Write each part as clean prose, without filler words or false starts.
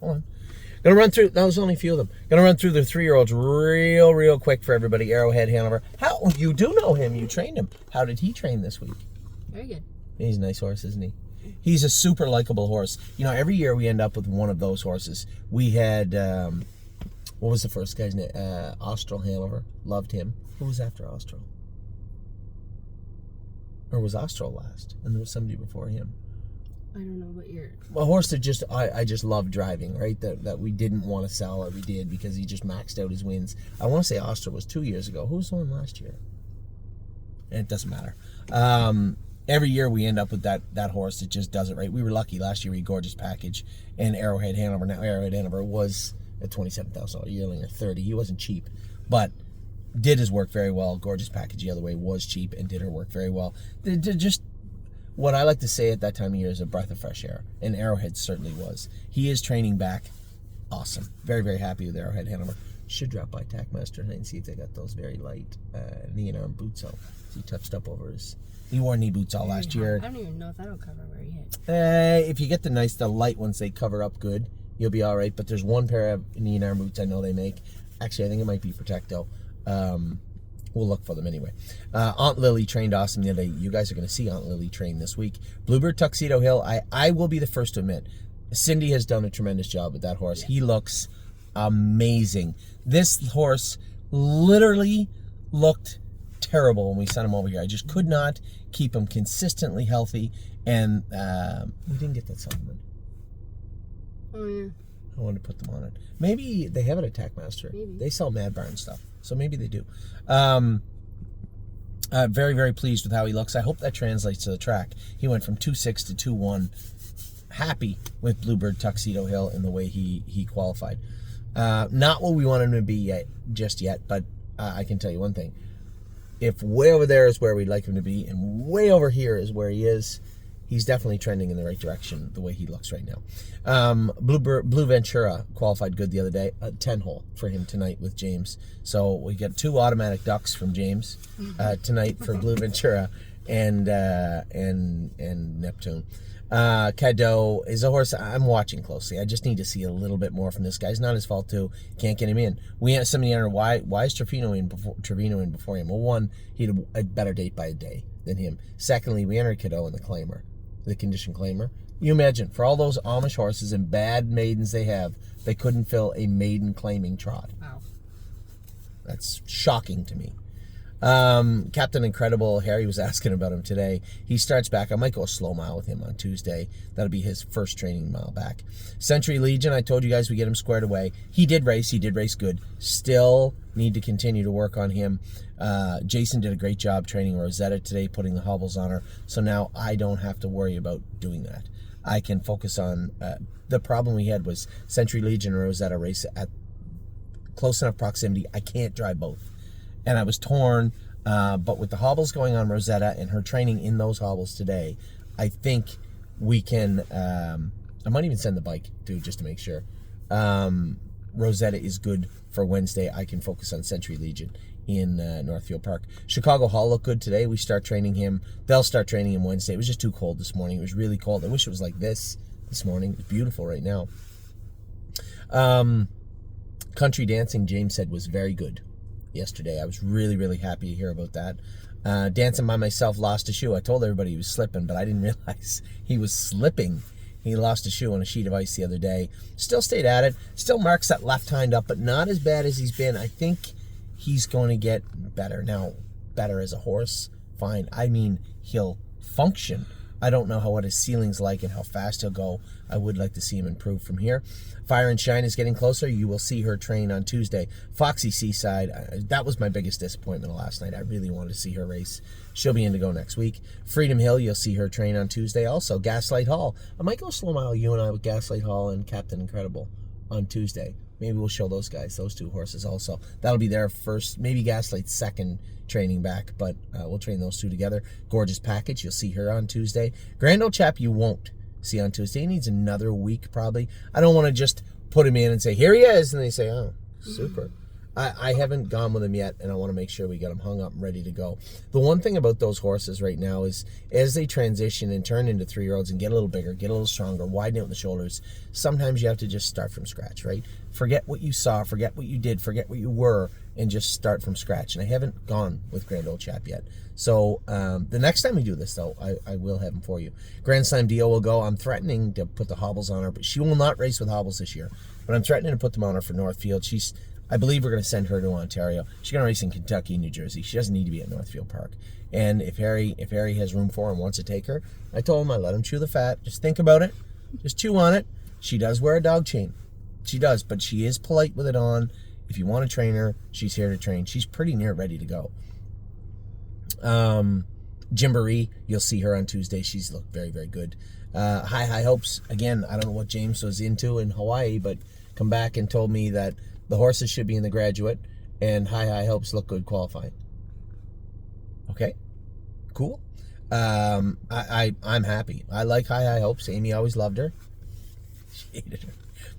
hold on. Gonna run through, that was only a few of them. Gonna run through the 3-year-olds real quick for everybody. Arrowhead Hanover. How, you do know him, you trained him. How did he train this week? Very good. He's a nice horse, isn't he? He's a super likable horse. You know, every year we end up with one of those horses. We had, what was the first guy's name? Austral Hanover. Loved him. Who was after Austral? Or was Austral last? And there was somebody before him. I don't know what you're... A horse that just I just loved driving, right? That we didn't want to sell, or we did because he just maxed out his wins. I want to say Austral was 2 years ago. Who was the one last year? And it doesn't matter. Every year we end up with that horse that just does it right. We were lucky last year. We had Gorgeous Package and Arrowhead Hanover. Now Arrowhead Hanover was a $27,000 yearling or $30,000. He wasn't cheap, but did his work very well. Gorgeous Package the other way was cheap and did her work very well. Just what I like to say at that time of year is a breath of fresh air, and Arrowhead certainly was. He is training back. Awesome. Very, very happy with Arrowhead Hanover. Should drop by Tackmaster tonight and see if they got those very light knee and arm boots out. He touched up over his... He wore knee boots all last year. I don't even know if that'll cover where he hit. If you get the light ones, they cover up good. You'll be all right. But there's one pair of knee and arm boots I know they make. Actually, I think it might be Protecto. We'll look for them anyway. Aunt Lily trained awesome the other day. You guys are going to see Aunt Lily train this week. Bluebird Tuxedo Hill, I will be the first to admit, Cindy has done a tremendous job with that horse. Yeah. He looks amazing. This horse literally looked terrible when we sent him over here. I just could not keep him consistently healthy, and we didn't get that supplement. Oh, yeah. I wanted to put them on it. Maybe they have it at Tackmaster. Maybe. They sell Mad Barn stuff, so maybe they do. Very, very pleased with how he looks. I hope that translates to the track. He went from 2.6 to 2.1. Happy with Bluebird Tuxedo Hill in the way he qualified. Not what we want him to be just yet, but I can tell you one thing. If way over there is where we'd like him to be, and way over here is where he is, he's definitely trending in the right direction the way he looks right now. Blue Ventura qualified good the other day. 10-hole for him tonight with James. So we get 2 automatic ducks from James tonight for Blue Ventura and Neptune. Cadeau is a horse I'm watching closely. I just need to see a little bit more from this guy. It's not his fault too. Can't get him in. We had somebody under why is Trevino in before him? Well, one, he had a better date by a day than him. Secondly, we entered Cadeau in the claimer, the condition claimer. You imagine, for all those Amish horses and bad maidens they have, they couldn't fill a maiden claiming trot. Wow. That's shocking to me. Captain Incredible, Harry was asking about him today. He starts back. I might go a slow mile with him on Tuesday. That'll be his first training mile back. Century Legion, I told you guys we get him squared away. He did race good. Still need to continue to work on him. Jason did a great job training Rosetta today, putting the hobbles on her. So now I don't have to worry about doing that. I can focus on, the problem we had was Century Legion and Rosetta race at close enough proximity. I can't drive both. And I was torn, but with the hobbles going on Rosetta and her training in those hobbles today, I think we can, I might even send the bike, too, just to make sure. Rosetta is good for Wednesday. I can focus on Century Legion in Northfield Park. Chicago Hall looked good today. We start training him. They'll start training him Wednesday. It was just too cold this morning. It was really cold. I wish it was like this morning. It's beautiful right now. Country Dancing, James said, was very good yesterday. I was really, really happy to hear about that. Dancing by Myself lost a shoe. I told everybody he was slipping, but I didn't realize he was slipping. He lost a shoe on a sheet of ice the other day. Still stayed at it. Still marks that left hind up, but not as bad as he's been. I think he's going to get better. Now, better as a horse, fine. I mean, he'll function. I don't know what his ceiling's like and how fast he'll go. I would like to see him improve from here. Fire and Shine is getting closer. You will see her train on Tuesday. Foxy Seaside, that was my biggest disappointment last night. I really wanted to see her race. She'll be in to go next week. Freedom Hill, you'll see her train on Tuesday. Also, Gaslight Hall. I might go slow mile, you and I, with Gaslight Hall and Captain Incredible on Tuesday. Maybe we'll show those guys, those 2 horses also. That'll be their first, maybe Gaslight's second training back, but we'll train those 2 together. Gorgeous Package, you'll see her on Tuesday. Grand Old Chap, you won't see on Tuesday. He needs another week, probably. I don't want to just put him in and say, here he is, and they say, oh, super. I haven't gone with him yet, and I want to make sure we get him hung up and ready to go. The one thing about those horses right now is as they transition and turn into 3-year-olds and get a little bigger, get a little stronger, widen out the shoulders, sometimes you have to just start from scratch, right? Forget what you saw, forget what you did, forget what you were, and just start from scratch. And I haven't gone with Grand Old Chap yet. So the next time we do this, though, I will have him for you. Grand Slam Dio will go. I'm threatening to put the hobbles on her, but she will not race with hobbles this year. But I'm threatening to put them on her for Northfield. I believe we're going to send her to Ontario. She's going to race in Kentucky and New Jersey. She doesn't need to be at Northfield Park. And if Harry has room for her and wants to take her, I told him I let him chew the fat. Just think about it. Just chew on it. She does wear a dog chain. She does, but she is polite with it on. If you want to train her, she's here to train. She's pretty near ready to go. Gymboree, you'll see her on Tuesday. She's looked very, very good. High Hopes. Again, I don't know what James was into in Hawaii, but come back and told me that the horses should be in the graduate, and High Hopes look good qualifying. Okay, cool. I'm happy. I like High Hopes. Amy always loved her. She hated her,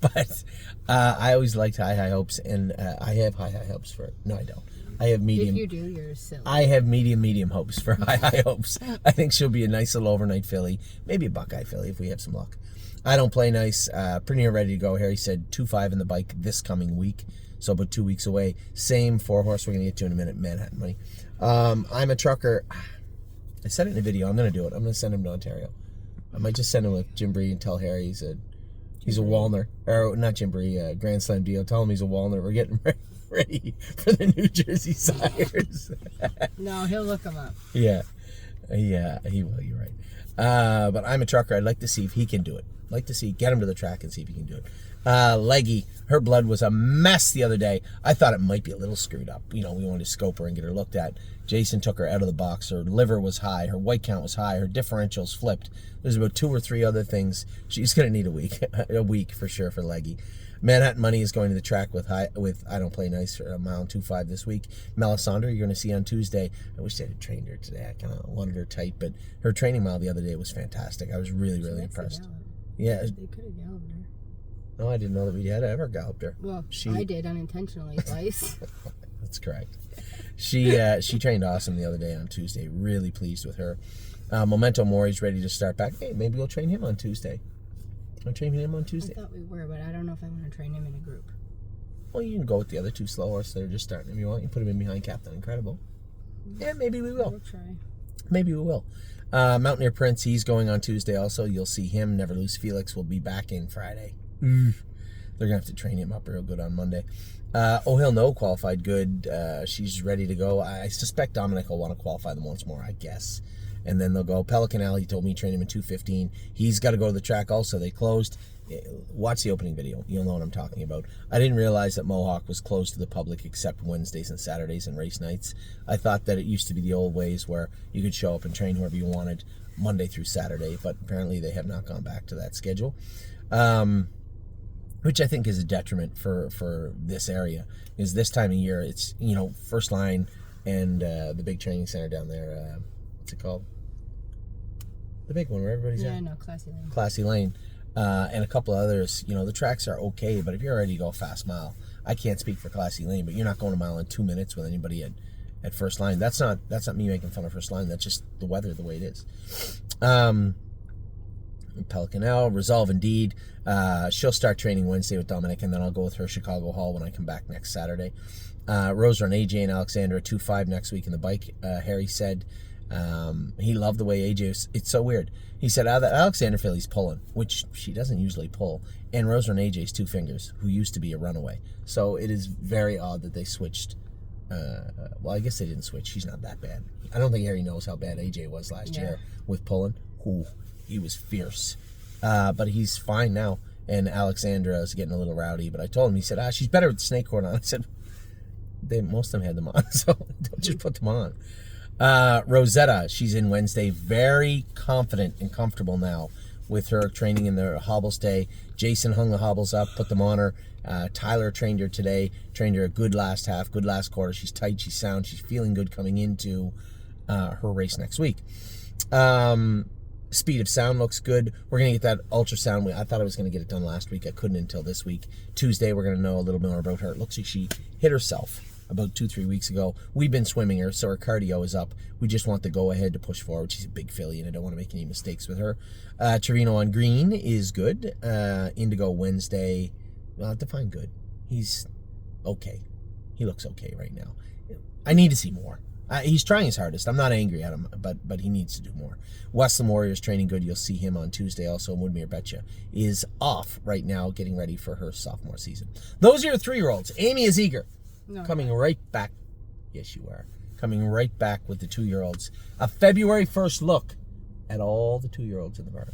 but I always liked High Hopes, and I have High Hopes for it. No, I don't. I have medium. If you do, you're silly. I have medium hopes for High Hopes. I think she'll be a nice little overnight filly, maybe a Buckeye filly if we have some luck. I don't play nice. Pretty near ready to go. Harry said 2-5 in the bike this coming week, so about 2 weeks away. Same 4-horse we're going to get to in a minute, Manhattan Money. I'm a trucker. I said it in a video. I'm going to do it. I'm going to send him to Ontario. I might just send him with Gymboree and tell Harry he's a Walner. Or not Gymboree, Grand Slam Dio. Tell him he's a Walner. We're getting ready for the New Jersey Sires. No, he'll look him up. Yeah, he will. You're right. But I'm a trucker. I'd like to see if he can do it. Get him to the track and see if he can do it. Leggy, her blood was a mess the other day. I thought it might be a little screwed up. We wanted to scope her and get her looked at. Jason took her out of the box. Her liver was high. Her white count was high. Her differentials flipped. There's about 2 or 3 other things. She's going to need a week for sure for Leggy. Manhattan Money is going to the track with I Don't Play Nice for a mile and 2.5 this week. Melisandre, you're going to see on Tuesday. I wish they had trained her today. I kind of wanted her tight, but her training mile the other day was fantastic. I was really, really impressed. Yeah. They could have galloped her. No, I didn't know that we had ever galloped her. Well, I did unintentionally twice. That's correct. She trained awesome the other day on Tuesday. Really pleased with her. Memento Mori's ready to start back. Hey, maybe we'll train him on Tuesday. I'm training him on Tuesday. I thought we were, but I don't know if I want to train him in a group. Well, you can go with the other 2 slow horses that are just starting if you want. You put him in behind Captain Incredible. Yeah, maybe we will. We'll try. Maybe we will. Mountaineer Prince, he's going on Tuesday also. You'll see him. Never Lose Felix will be back in Friday. They're going to have to train him up real good on Monday. Oh Hill No qualified good. She's ready to go. I suspect Dominic will want to qualify them once more, I guess. And then they'll go. Pelican Alley told me train him in 2:15. He's got to go to the track also. They closed. Watch the opening video. You'll know what I'm talking about. I didn't realize that Mohawk was closed to the public except Wednesdays and Saturdays and race nights. I thought that it used to be the old ways where you could show up and train whoever you wanted Monday through Saturday, but apparently they have not gone back to that schedule, which I think is a detriment for this area. Because this time of year, it's, First Line and the big training center down there. What's it called? The big one where everybody's at. Yeah, no, Classy Lane. Classy Lane. And a couple of others. The tracks are okay, but if you're ready to go fast mile, I can't speak for Classy Lane, but you're not going a mile in 2 minutes with anybody at First Line. That's not me making fun of First Line. That's just the weather, the way it is. Pelican L, Resolve Indeed. She'll start training Wednesday with Dominic, and then I'll go with her Chicago Hall when I come back next Saturday. Rose Run AJ and Alexandra 2.5 next week in the bike. Harry said he loved the way AJ was. It's so weird. He said that Alexandra filly's pulling, which she doesn't usually pull, and Rose Run AJ's 2 fingers, who used to be a runaway. So it is very odd that they switched. Well, I guess they didn't switch. She's not that bad. I don't think Harry knows how bad AJ was last year with pulling. Ooh, he was fierce. But he's fine now. And Alexandra is getting a little rowdy. But I told him, he said, she's better with the snake horn on. I said, most of them had them on, so don't just put them on. Rosetta, she's in Wednesday. Very confident and comfortable now with her training in the hobbles day. Jason hung the hobbles up, put them on her. Tyler trained her today. Trained her a good last half, good last quarter. She's tight, she's sound, she's feeling good coming into her race next week. Speed of sound looks good. We're going to get that ultrasound. I thought I was going to get it done last week. I couldn't until this week. Tuesday, we're going to know a little more about her. It looks like she hit herself about 2-3 weeks ago. We've been swimming her, so her cardio is up. We just want the go-ahead to push forward. She's a big filly, and I don't want to make any mistakes with her. Trevino on green is good. Indigo Wednesday, well, define good. He's okay. He looks okay right now. I need to see more. He's trying his hardest. I'm not angry at him, but he needs to do more. Westland Warrior is training good. You'll see him on Tuesday. Also, Woodmere Betcha is off right now, getting ready for her sophomore season. Those are your 3-year-olds. Amy is eager. No, Coming right back. Yes, you are. Coming right back with the 2-year-olds. A February 1st look at all the 2-year-olds in the barn.